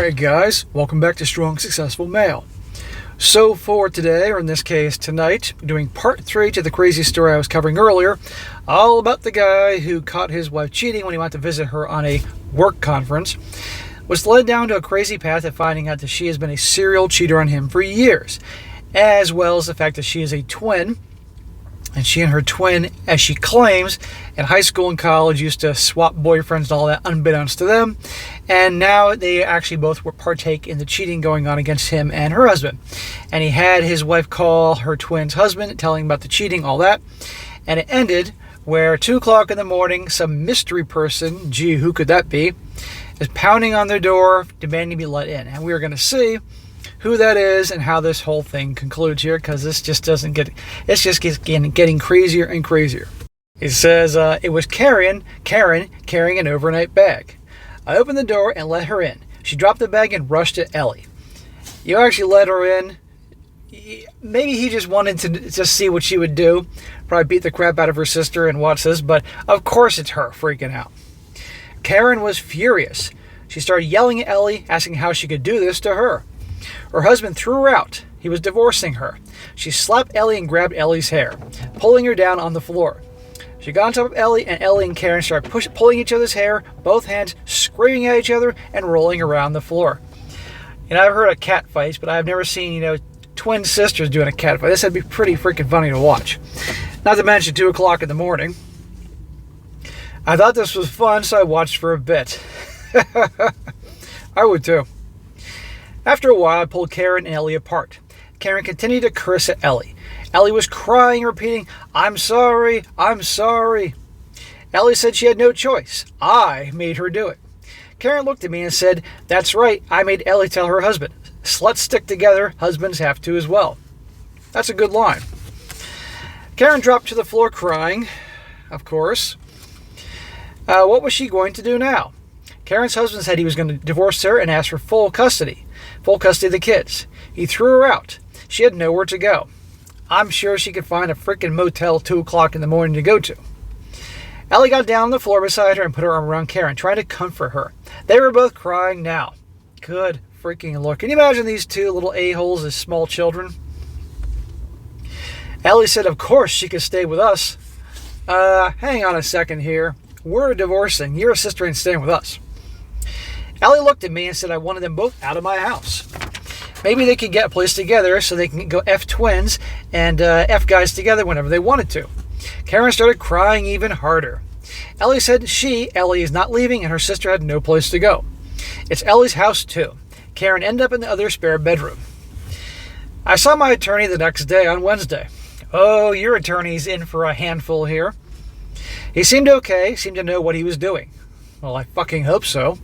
Alright guys, welcome back to Strong Successful Male. So for today, or in this case tonight, doing part 3 to the crazy story I was covering earlier, all about the guy who caught his wife cheating when he went to visit her on a work conference, was led down to a crazy path of finding out that she has been a serial cheater on him for years, as well as the fact that she is a twin. And she and her twin, as she claims, in high school and college used to swap boyfriends and all that unbeknownst to them. And now they actually both partake in the cheating going on against him and her husband. And he had his wife call her twin's husband, telling about the cheating, all that. And it ended where 2 o'clock in the morning, some mystery person, gee, who could that be, is pounding on their door, demanding to be let in. And we are going to see who that is and how this whole thing concludes here, because this just doesn't get, it's just getting crazier and crazier. It says, it was Karen carrying an overnight bag. I opened the door and let her in. She dropped the bag and rushed at Ellie. You actually let her in. Maybe he just wanted to just see what she would do. Probably beat the crap out of her sister and watch this, but of course it's her freaking out. Karen was furious. She started yelling at Ellie, asking how she could do this to her. Her husband threw her out. He was divorcing her. She slapped Ellie and grabbed Ellie's hair, pulling her down on the floor. She got on top of Ellie, and Ellie and Karen started pulling each other's hair, both hands screaming at each other and rolling around the floor. And I've heard of cat fights, but I've never seen, twin sisters doing a cat fight. This would be pretty freaking funny to watch. Not to mention 2 o'clock in the morning. I thought this was fun, so I watched for a bit. I would too. After a while, I pulled Karen and Ellie apart. Karen continued to curse at Ellie. Ellie was crying, repeating, "I'm sorry, I'm sorry." Ellie said she had no choice. I made her do it. Karen looked at me and said, "That's right, I made Ellie tell her husband. Sluts stick together, husbands have to as well." That's a good line. Karen dropped to the floor crying, of course. What was she going to do now? Karen's husband said he was going to divorce her and ask for full custody of the kids. He threw her out. She had nowhere to go. I'm sure she could find a freaking motel 2 o'clock in the morning to go to. Ellie got down on the floor beside her and put her arm around Karen, trying to comfort her. They were both crying now. Good freaking Lord. Can you imagine these two little a-holes as small children? Ellie said, of course she could stay with us. Hang on a second here. We're divorcing. Your sister ain't staying with us. Ellie looked at me and said I wanted them both out of my house. Maybe they could get a place together so they can go F twins and F guys together whenever they wanted to. Karen started crying even harder. Ellie said Ellie is not leaving, and her sister had no place to go. It's Ellie's house too. Karen ended up in the other spare bedroom. I saw my attorney the next day on Wednesday. Oh, your attorney's in for a handful here. He seemed okay, seemed to know what he was doing. Well, I fucking hope so.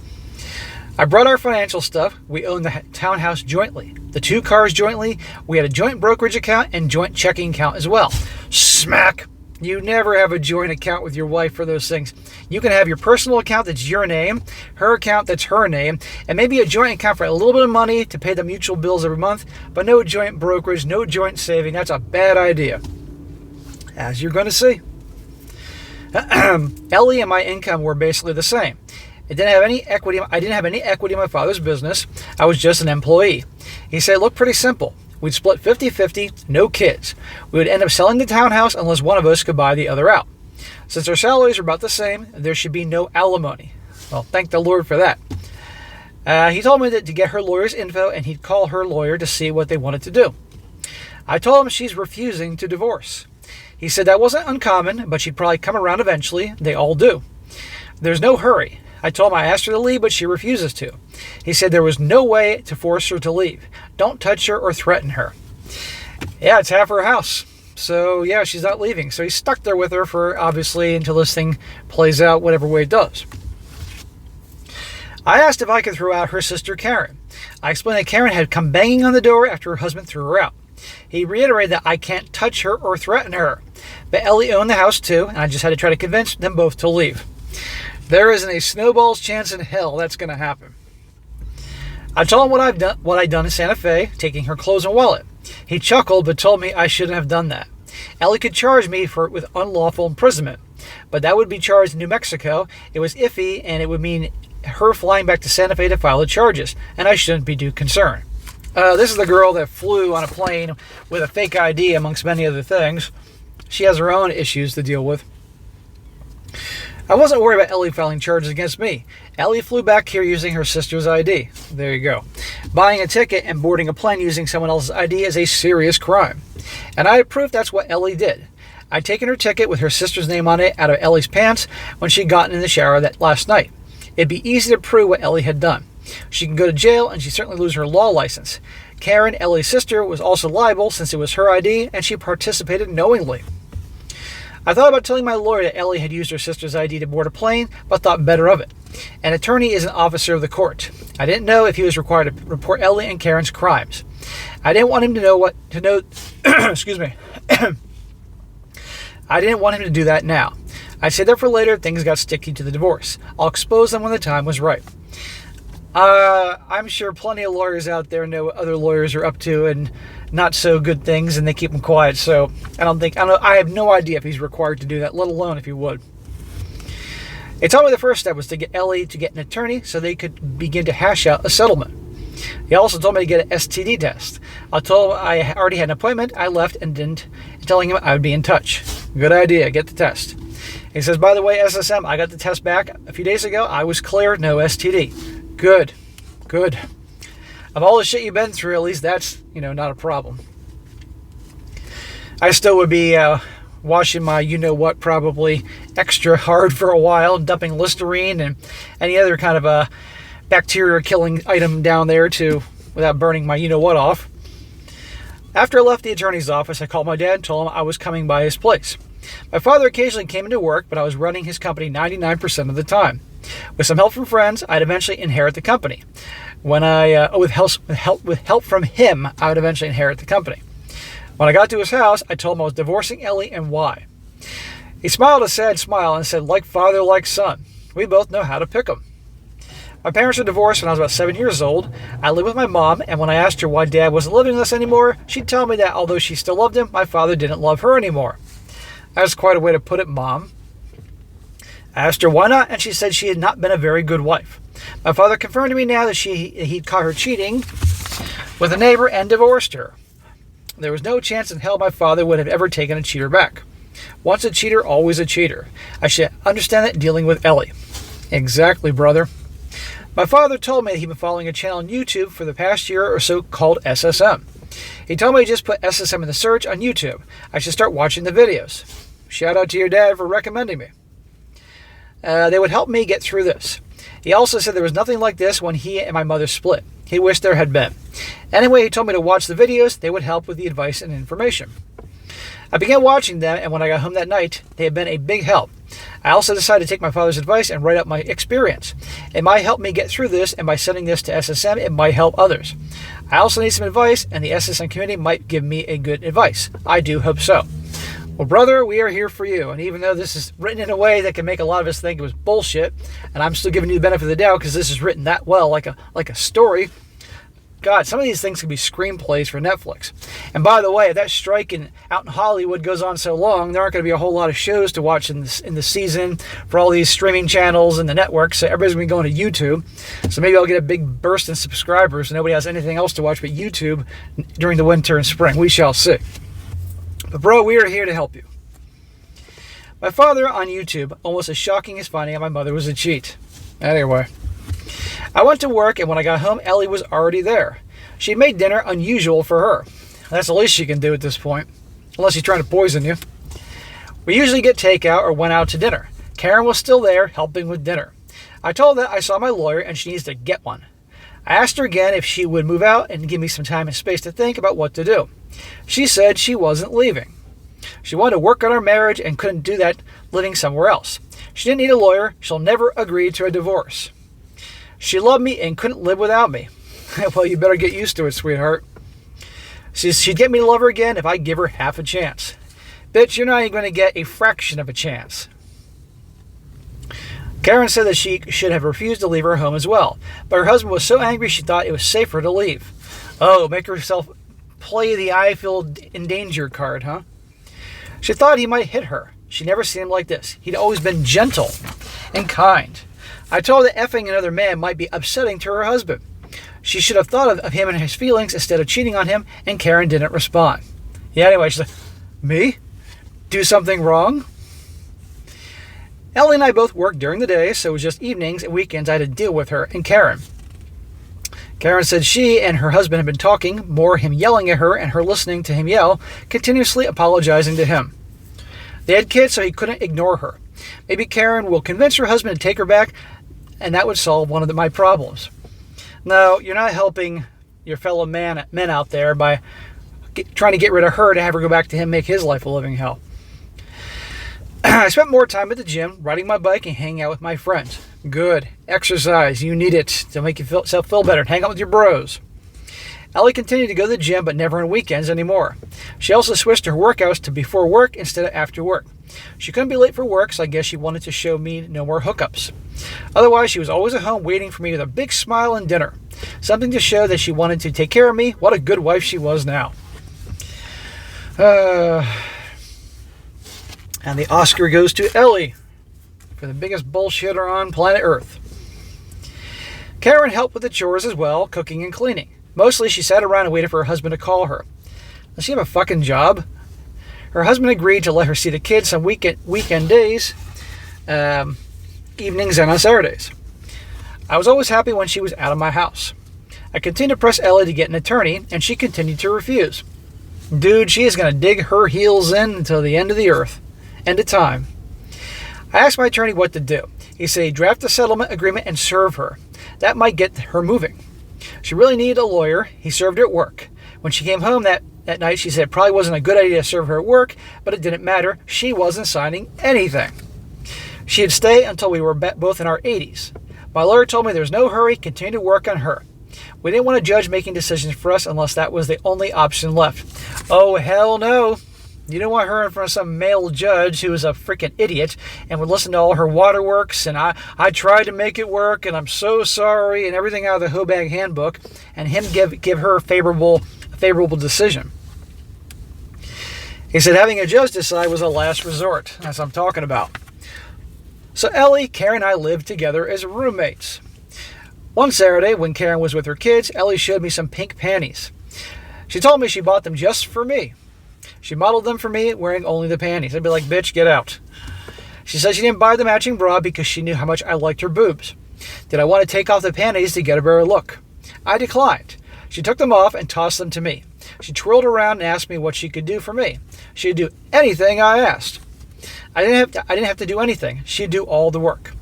I brought our financial stuff. We owned the townhouse jointly. The 2 cars jointly. We had a joint brokerage account and joint checking account as well. Smack! You never have a joint account with your wife for those things. You can have your personal account that's your name, her account that's her name, and maybe a joint account for a little bit of money to pay the mutual bills every month, but no joint brokerage, no joint saving. That's a bad idea. As you're going to see. Ellie and my income were basically the same. I didn't have any equity in my father's business. I was just an employee. He said it looked pretty simple. We'd split 50-50, no kids. We would end up selling the townhouse unless one of us could buy the other out. Since our salaries are about the same, there should be no alimony. Well, thank the Lord for that. He told me that to get her lawyer's info, and he'd call her lawyer to see what they wanted to do. I told him she's refusing to divorce. He said that wasn't uncommon, but she'd probably come around eventually. They all do. There's no hurry. I told him I asked her to leave, but she refuses to. He said there was no way to force her to leave. Don't touch her or threaten her. Yeah, it's half her house. So, yeah, she's not leaving. So he's stuck there with her for, obviously, until this thing plays out whatever way it does. I asked if I could throw out her sister Karen. I explained that Karen had come banging on the door after her husband threw her out. He reiterated that I can't touch her or threaten her. But Ellie owned the house too, and I just had to try to convince them both to leave. There isn't a snowball's chance in hell that's going to happen. I told him what I'd done in Santa Fe, taking her clothes and wallet. He chuckled but told me I shouldn't have done that. Ellie could charge me with unlawful imprisonment, but that would be charged in New Mexico. It was iffy, and it would mean her flying back to Santa Fe to file the charges, and I shouldn't be too concerned. This is the girl that flew on a plane with a fake ID, amongst many other things. She has her own issues to deal with. I wasn't worried about Ellie filing charges against me. Ellie flew back here using her sister's ID. There you go. Buying a ticket and boarding a plane using someone else's ID is a serious crime. And I have proof that's what Ellie did. I'd taken her ticket with her sister's name on it out of Ellie's pants when she'd gotten in the shower that last night. It'd be easy to prove what Ellie had done. She can go to jail, and she'd certainly lose her law license. Karen, Ellie's sister, was also liable since it was her ID, and she participated knowingly. I thought about telling my lawyer that Ellie had used her sister's ID to board a plane, but thought better of it. An attorney is an officer of the court. I didn't know if he was required to report Ellie and Karen's crimes. I didn't want him to know excuse me. I didn't want him to do that now. I'd say that for later if things got sticky to the divorce. I'll expose them when the time was right. I'm sure plenty of lawyers out there know what other lawyers are up to and not so good things, and they keep them quiet. So I have no idea if he's required to do that, let alone if he would. He told me the first step was to get Ellie to get an attorney so they could begin to hash out a settlement. He also told me to get an STD test. I told him I already had an appointment. I left and didn't, telling him I would be in touch. Good idea, get the test. He says, by the way, SSM, I got the test back a few days ago. I was clear, no STD. Good. Of all the shit you've been through, at least that's, not a problem. I still would be washing my you-know-what probably extra hard for a while, dumping Listerine and any other kind of a bacteria-killing item down there without burning my you-know-what off. After I left the attorney's office, I called my dad and told him I was coming by his place. My father occasionally came into work, but I was running his company 99% of the time. With some help from friends, I'd eventually inherit the company. With help from him, I would eventually inherit the company. When I got to his house, I told him I was divorcing Ellie and why. He smiled a sad smile and said, like father, like son. We both know how to pick 'em. My parents were divorced when I was about 7 years old. I lived with my mom, and when I asked her why Dad wasn't living with us anymore, she'd tell me that although she still loved him, my father didn't love her anymore. That's quite a way to put it, Mom. I asked her why not, and she said she had not been a very good wife. My father confirmed to me now that he'd caught her cheating with a neighbor and divorced her. There was no chance in hell my father would have ever taken a cheater back. Once a cheater, always a cheater. I should understand that dealing with Ellie. Exactly, brother. My father told me that he'd been following a channel on YouTube for the past year or so called SSM. He told me to just put SSM in the search on YouTube. I should start watching the videos. Shout out to your dad for recommending me. They would help me get through this. He also said there was nothing like this when he and my mother split. He wished there had been. Anyway, he told me to watch the videos. They would help with the advice and information. I began watching them, and when I got home that night, they had been a big help. I also decided to take my father's advice and write up my experience. It might help me get through this, and by sending this to SSM, it might help others. I also need some advice, and the SSM community might give me a good advice. I do hope so. Well, brother, we are here for you, and even though this is written in a way that can make a lot of us think it was bullshit, and I'm still giving you the benefit of the doubt because this is written that well, like a story. God, some of these things could be screenplays for Netflix. And by the way, if that strike out in Hollywood goes on so long, there aren't going to be a whole lot of shows to watch in the season for all these streaming channels and the networks. So everybody's going to be going to YouTube. So maybe I'll get a big burst in subscribers. Nobody has anything else to watch but YouTube during the winter and spring. We shall see. But bro, we are here to help you. My father on YouTube, almost as shocking as finding out my mother was a cheat. Anyway. I went to work, and when I got home, Ellie was already there. She made dinner unusual for her. That's the least she can do at this point, unless she's trying to poison you. We usually get takeout or went out to dinner. Karen was still there, helping with dinner. I told her that I saw my lawyer, and she needs to get one. I asked her again if she would move out and give me some time and space to think about what to do. She said she wasn't leaving. She wanted to work on our marriage and couldn't do that living somewhere else. She didn't need a lawyer. She'll never agree to a divorce. She loved me and couldn't live without me. Well, you better get used to it, sweetheart. She'd get me to love her again if I give her half a chance. Bitch, you're not even going to get a fraction of a chance. Karen said that she should have refused to leave her home as well, but her husband was so angry she thought it was safer to leave. Oh, make herself play the I feel in danger card, huh? She thought he might hit her. She never seen him like this. He'd always been gentle and kind. I told her that effing another man might be upsetting to her husband. She should have thought of him and his feelings instead of cheating on him, and Karen didn't respond. Yeah, anyway, she's like, me? Do something wrong? Ellie and I both worked during the day, so it was just evenings and weekends I had to deal with her and Karen. Karen said she and her husband had been talking, more him yelling at her and her listening to him yell, continuously apologizing to him. They had kids, so he couldn't ignore her. Maybe Karen will convince her husband to take her back, and that would solve one of my problems. No, you're not helping your fellow men out there by trying to get rid of her to have her go back to him, make his life a living hell. I spent more time at the gym, riding my bike and hanging out with my friends. Good. Exercise. You need it to make yourself feel better and hang out with your bros. Ellie continued to go to the gym, but never on weekends anymore. She also switched her workouts to before work instead of after work. She couldn't be late for work, so I guess she wanted to show me no more hookups. Otherwise, she was always at home waiting for me with a big smile and dinner. Something to show that she wanted to take care of me. What a good wife she was now. And the Oscar goes to Ellie for the biggest bullshitter on planet Earth. Karen helped with the chores as well, cooking and cleaning. Mostly she sat around and waited for her husband to call her. Does she have a fucking job? Her husband agreed to let her see the kids some weekend days, evenings and on Saturdays. I was always happy when she was out of my house. I continued to press Ellie to get an attorney, and she continued to refuse. Dude, she is going to dig her heels in until the end of the earth. End of time. I asked my attorney what to do. He said draft a settlement agreement and serve her. That might get her moving. She really needed a lawyer. He served her at work. When she came home that night, she said it probably wasn't a good idea to serve her at work, but it didn't matter. She wasn't signing anything. She'd stay until we were both in our 80s. My lawyer told me there was no hurry, continue to work on her. We didn't want a judge making decisions for us unless that was the only option left. Oh, hell no. You don't want her in front of some male judge who is a freaking idiot and would listen to all her waterworks and I tried to make it work and I'm so sorry and everything out of the Hobag handbook, and him give her a favorable decision. He said having a judge decide was a last resort. That's what I'm talking about. So Ellie, Karen, and I lived together as roommates. One Saturday, when Karen was with her kids, Ellie showed me some pink panties. She told me she bought them just for me. She modeled them for me, wearing only the panties. I'd be like, bitch, get out. She said she didn't buy the matching bra because she knew how much I liked her boobs. Did I want to take off the panties to get a better look? I declined. She took them off and tossed them to me. She twirled around and asked me what she could do for me. She'd do anything I asked. I didn't have to do anything. She'd do all the work.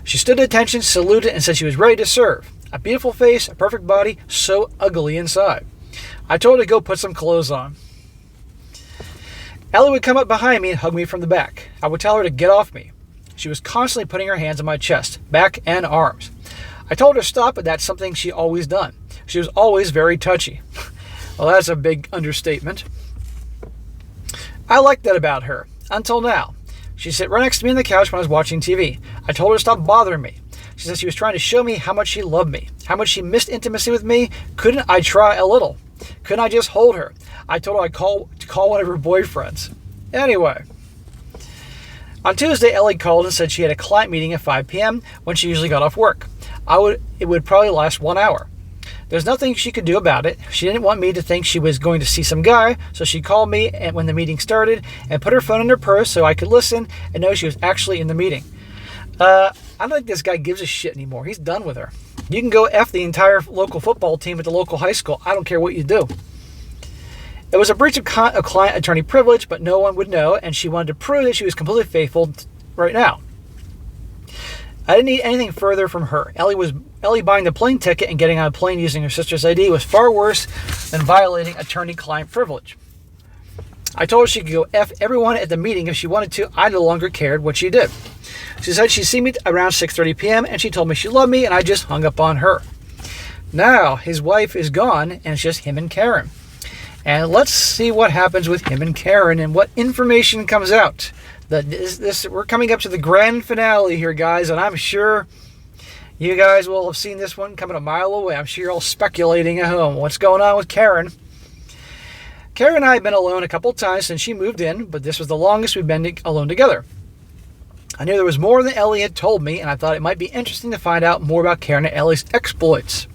She stood at attention, saluted, and said she was ready to serve. A beautiful face, a perfect body, so ugly inside. I told her to go put some clothes on. Ellie would come up behind me and hug me from the back. I would tell her to get off me. She was constantly putting her hands on my chest, back, and arms. I told her to stop, but that's something she always done. She was always very touchy. Well, that's a big understatement. I liked that about her, until now. She'd sit right next to me on the couch when I was watching TV. I told her to stop bothering me. She said she was trying to show me how much she loved me, how much she missed intimacy with me. Couldn't I try a little? Couldn't I just hold her? I told her I'd call one of her boyfriends. Anyway. On Tuesday, Ellie called and said she had a client meeting at 5 p.m. when she usually got off work. It would probably last 1 hour. There's nothing she could do about it. She didn't want me to think she was going to see some guy, so she called me when the meeting started and put her phone in her purse so I could listen and know she was actually in the meeting. I don't think this guy gives a shit anymore. He's done with her. You can go F the entire local football team at the local high school. I don't care what you do. It was a breach of client attorney privilege, but no one would know, and she wanted to prove that she was completely faithful right now. I didn't need anything further from her. Ellie buying the plane ticket and getting on a plane using her sister's ID was far worse than violating attorney-client privilege. I told her she could go F everyone at the meeting if she wanted to. I no longer cared what she did. She said she'd see me around 6:30 p.m. and she told me she loved me, and I just hung up on her. Now, his wife is gone, and it's just him and Karen. And let's see what happens with him and Karen and what information comes out. We're coming up to the grand finale here, guys, and I'm sure you guys will have seen this one coming a mile away. I'm sure you're all speculating at home. What's going on with Karen? Karen and I have been alone a couple times since she moved in, but this was the longest we've been alone together. I knew there was more than Ellie had told me, and I thought it might be interesting to find out more about Karen and Ellie's exploits.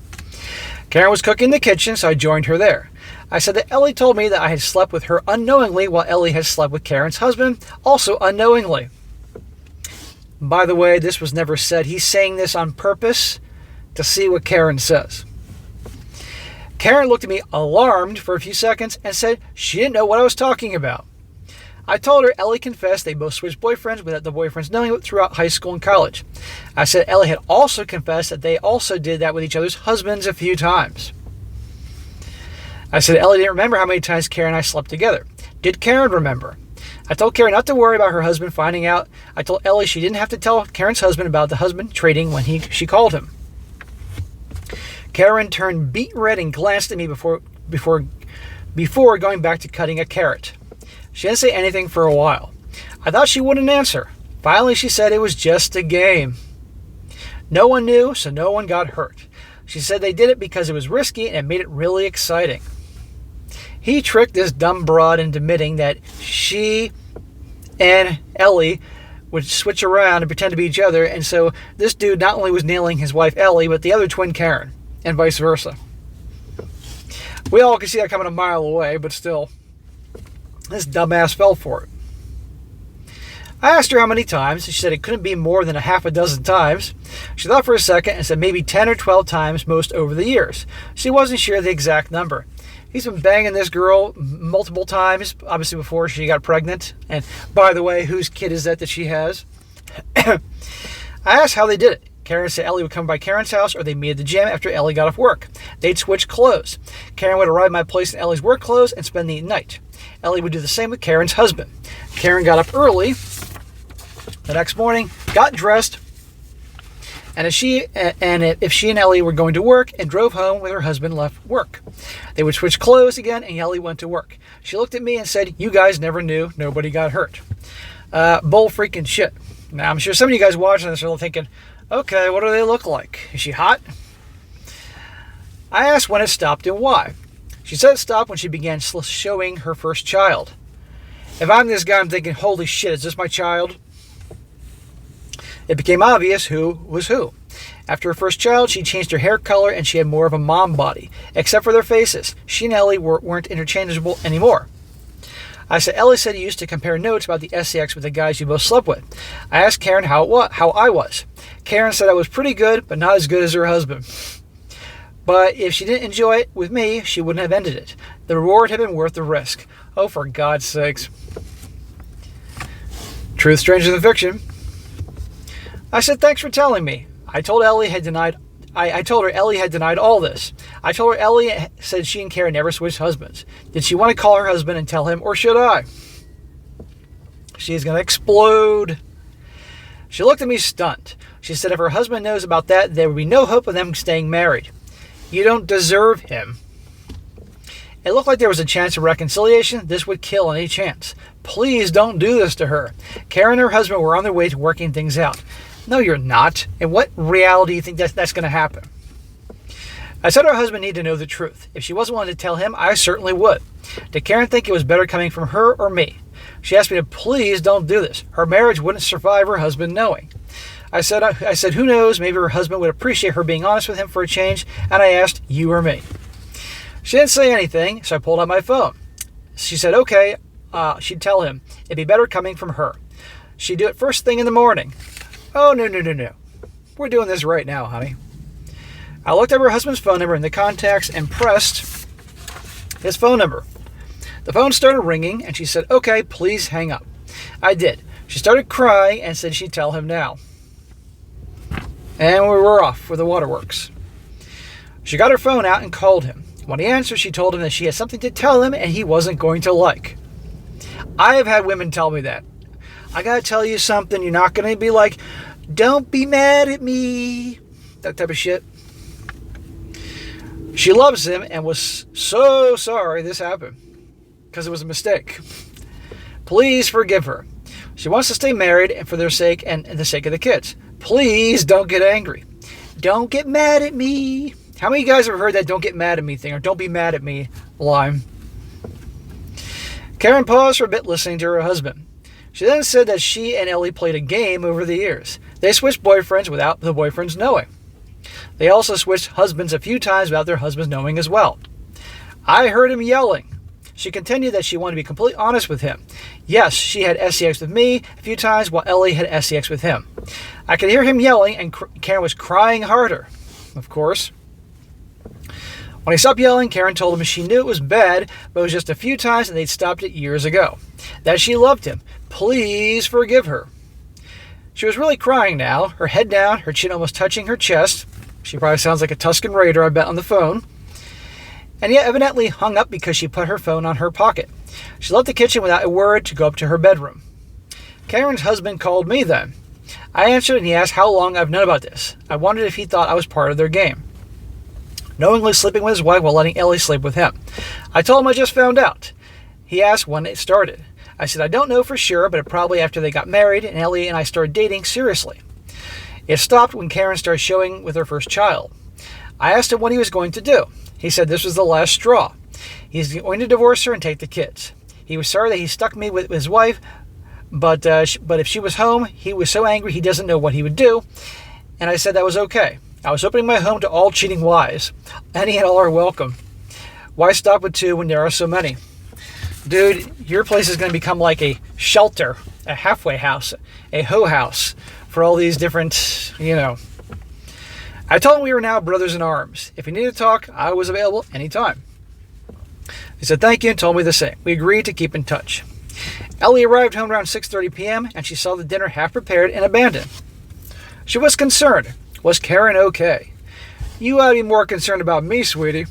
Karen was cooking in the kitchen, so I joined her there. I said that Ellie told me that I had slept with her unknowingly while Ellie had slept with Karen's husband, also unknowingly. By the way, this was never said. He's saying this on purpose to see what Karen says. Karen looked at me alarmed for a few seconds and said she didn't know what I was talking about. I told her Ellie confessed they both switched boyfriends without the boyfriends knowing it throughout high school and college. I said Ellie had also confessed that they also did that with each other's husbands a few times. I said Ellie didn't remember how many times Karen and I slept together. Did Karen remember? I told Karen not to worry about her husband finding out. I told Ellie she didn't have to tell Karen's husband about the husband trading when she called him. Karen turned beet red and glanced at me before going back to cutting a carrot. She didn't say anything for a while. I thought she wouldn't answer. Finally, she said it was just a game. No one knew, so no one got hurt. She said they did it because it was risky and it made it really exciting. He tricked this dumb broad into admitting that she and Ellie would switch around and pretend to be each other, and so this dude not only was nailing his wife Ellie, but the other twin Karen, and vice versa. We all could see that coming a mile away, but still, this dumbass fell for it. I asked her how many times. She said it couldn't be more than a half a dozen times. She thought for a second and said maybe 10 or 12 times most over the years. She wasn't sure the exact number. He's been banging this girl multiple times, obviously before she got pregnant. And by the way, whose kid is that she has? I asked how they did it. Karen said Ellie would come by Karen's house or they'd meet at the gym after Ellie got off work. They'd switch clothes. Karen would arrive at my place in Ellie's work clothes and spend the night. Ellie would do the same with Karen's husband. Karen got up early the next morning, got dressed, and if she and Ellie were going to work, and drove home when her husband left work. They would switch clothes again, and Ellie went to work. She looked at me and said, "You guys never knew. Nobody got hurt." Bull freaking shit. Now, I'm sure some of you guys watching this are thinking, okay, what do they look like? Is she hot? I asked when it stopped and why. She said it stopped when she began showing her first child. If I'm this guy, I'm thinking, holy shit, is this my child? It became obvious who was who. After her first child, she changed her hair color and she had more of a mom body, except for their faces. She and Ellie weren't interchangeable anymore. I said, Ellie said you used to compare notes about the sex with the guys you both slept with. I asked Karen how I was. Karen said I was pretty good, but not as good as her husband. But if she didn't enjoy it with me, she wouldn't have ended it. The reward had been worth the risk. Oh, for God's sakes. Truth stranger than fiction. I said, thanks for telling me. I told her Ellie had denied all this. I told her Ellie said she and Karen never switched husbands. Did she want to call her husband and tell him, or should I? She's going to explode. She looked at me stunned. She said if her husband knows about that, there would be no hope of them staying married. You don't deserve him. It looked like there was a chance of reconciliation. This would kill any chance. Please don't do this to her. Karen and her husband were on their way to working things out. No, you're not. In what reality do you think that's going to happen? I said her husband needed to know the truth. If she wasn't willing to tell him, I certainly would. Did Karen think it was better coming from her or me? She asked me to please don't do this. Her marriage wouldn't survive her husband knowing. I said, who knows, maybe her husband would appreciate her being honest with him for a change, and I asked, you or me? She didn't say anything, so I pulled out my phone. She said, okay, she'd tell him. It'd be better coming from her. She'd do it first thing in the morning. Oh, no. We're doing this right now, honey. I looked up her husband's phone number in the contacts and pressed his phone number. The phone started ringing, and she said, okay, please hang up. I did. She started crying and said she'd tell him now. And we were off for the waterworks. She got her phone out and called him. When he answered, she told him that she had something to tell him and he wasn't going to like. I have had women tell me that. I gotta tell you something, you're not gonna be like, don't be mad at me. That type of shit. She loves him and was so sorry this happened. Because it was a mistake. Please forgive her. She wants to stay married and for their sake and the sake of the kids. Please don't get angry. Don't get mad at me. How many of you guys have heard that don't get mad at me thing, or don't be mad at me line? Karen paused for a bit listening to her husband. She then said that she and Ellie played a game over the years. They switched boyfriends without the boyfriends knowing. They also switched husbands a few times without their husbands knowing as well. I heard him yelling. She continued that she wanted to be completely honest with him. Yes, she had sex with me a few times while Ellie had sex with him. I could hear him yelling, and Karen was crying harder. Of course. When he stopped yelling, Karen told him she knew it was bad, but it was just a few times and they'd stopped it years ago. That she loved him. Please forgive her. She was really crying now, her head down, her chin almost touching her chest. She probably sounds like a Tuscan Raider, I bet, on the phone. And yet evidently hung up because she put her phone on her pocket. She left the kitchen without a word to go up to her bedroom. Karen's husband called me then. I answered and he asked how long I've known about this. I wondered if he thought I was part of their game. Knowingly sleeping with his wife while letting Ellie sleep with him. I told him I just found out. He asked when it started. I said I don't know for sure, but probably after they got married and Ellie and I started dating seriously. It stopped when Karen started showing with her first child. I asked him what he was going to do. He said this was the last straw. He's going to divorce her and take the kids. He was sorry that he stuck me with his wife, but if she was home, he was so angry he doesn't know what he would do. And I said that was okay. I was opening my home to all cheating wives. Any and all are welcome. Why stop with two when there are so many? Dude, your place is going to become like a shelter, a halfway house, a hoe house for all these different, I told him we were now brothers in arms. If he needed to talk, I was available anytime. He said thank you and told me the same. We agreed to keep in touch. Ellie arrived home around 6:30 p.m. and she saw the dinner half prepared and abandoned. She was concerned. Was Karen okay? You ought to be more concerned about me, sweetie.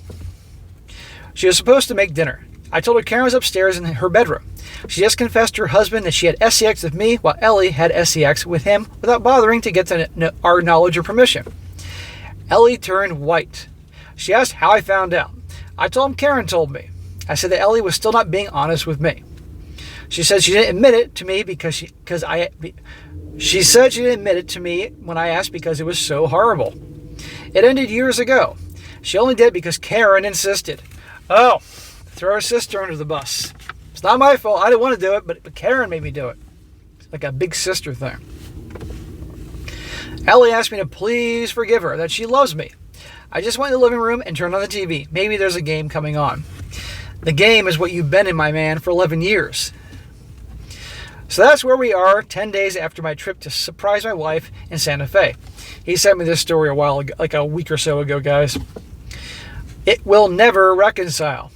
She was supposed to make dinner. I told her Karen was upstairs in her bedroom. She just confessed to her husband that she had sex with me while Ellie had sex with him without bothering to get our knowledge or permission. Ellie turned white. She asked how I found out. I told him Karen told me. I said that Ellie was still not being honest with me. She said she didn't admit it to me She said she didn't admit it to me when I asked because it was so horrible. It ended years ago. She only did it because Karen insisted. Oh, throw her sister under the bus. It's not my fault. I didn't want to do it, but Karen made me do it. It's like a big sister thing. Ellie asked me to please forgive her, that she loves me. I just went in the living room and turned on the TV. Maybe there's a game coming on. The game is what you've been in, my man, for 11 years. So that's where we are 10 days after my trip to surprise my wife in Santa Fe. He sent me this story a while ago, like a week or so ago, guys. It will never reconcile.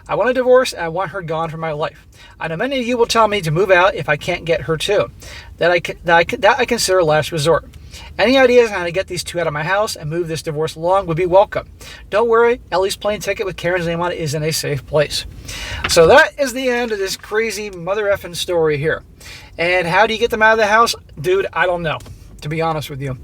I want a divorce and I want her gone from my life. I know many of you will tell me to move out if I can't get her too. That I consider last resort. Any ideas on how to get these two out of my house and move this divorce along would be welcome. Don't worry, Ellie's plane ticket with Karen's name on it is in a safe place. So that is the end of this crazy mother effing story here. And how do you get them out of the house? Dude, I don't know, to be honest with you.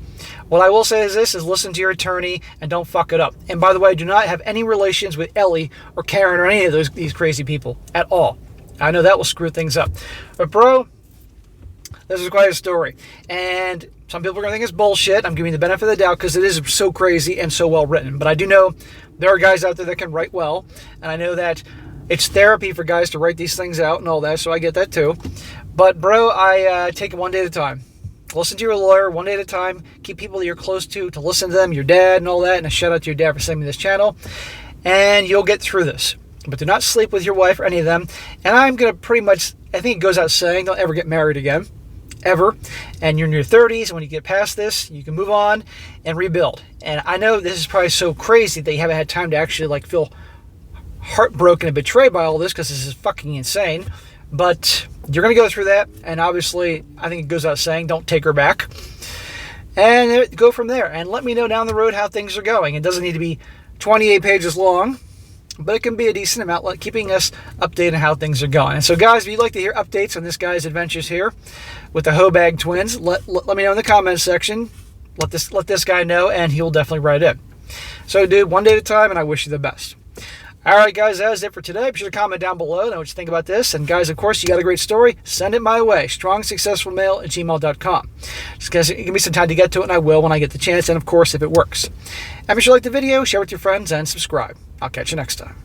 What I will say is this, is listen to your attorney and don't fuck it up. And by the way, do not have any relations with Ellie or Karen or any of these crazy people at all. I know that will screw things up. But bro, this is quite a story. And some people are going to think it's bullshit. I'm giving the benefit of the doubt because it is so crazy and so well written. But I do know there are guys out there that can write well. And I know that it's therapy for guys to write these things out and all that. So I get that too. But bro, I take it one day at a time. Listen to your lawyer one day at a time. Keep people that you're close to listen to them, your dad and all that. And a shout out to your dad for sending me this channel. And you'll get through this. But do not sleep with your wife or any of them. And I'm going to pretty much, I think it goes out saying, don't ever get married again. Ever. And you're in your 30s, and when you get past this, you can move on and rebuild. And I know this is probably so crazy that you haven't had time to actually feel heartbroken and betrayed by all this, because this is fucking insane. But you're going to go through that, and obviously, I think it goes out saying, don't take her back. And go from there. And let me know down the road how things are going. It doesn't need to be 28 pages long, but it can be a decent amount, keeping us updated on how things are going. And so, guys, if you'd like to hear updates on this guy's adventures here with the Hobag twins, let me know in the comments section. Let this guy know, and he'll definitely write in. So, dude, one day at a time, and I wish you the best. All right, guys, that is it for today. Be sure to comment down below know what you think about this. And, guys, of course, you got a great story, send it my way, strongsuccessfulmale@gmail.com. Just give me some time to get to it, and I will when I get the chance, and, of course, if it works. And be sure to like the video, share with your friends, and subscribe. I'll catch you next time.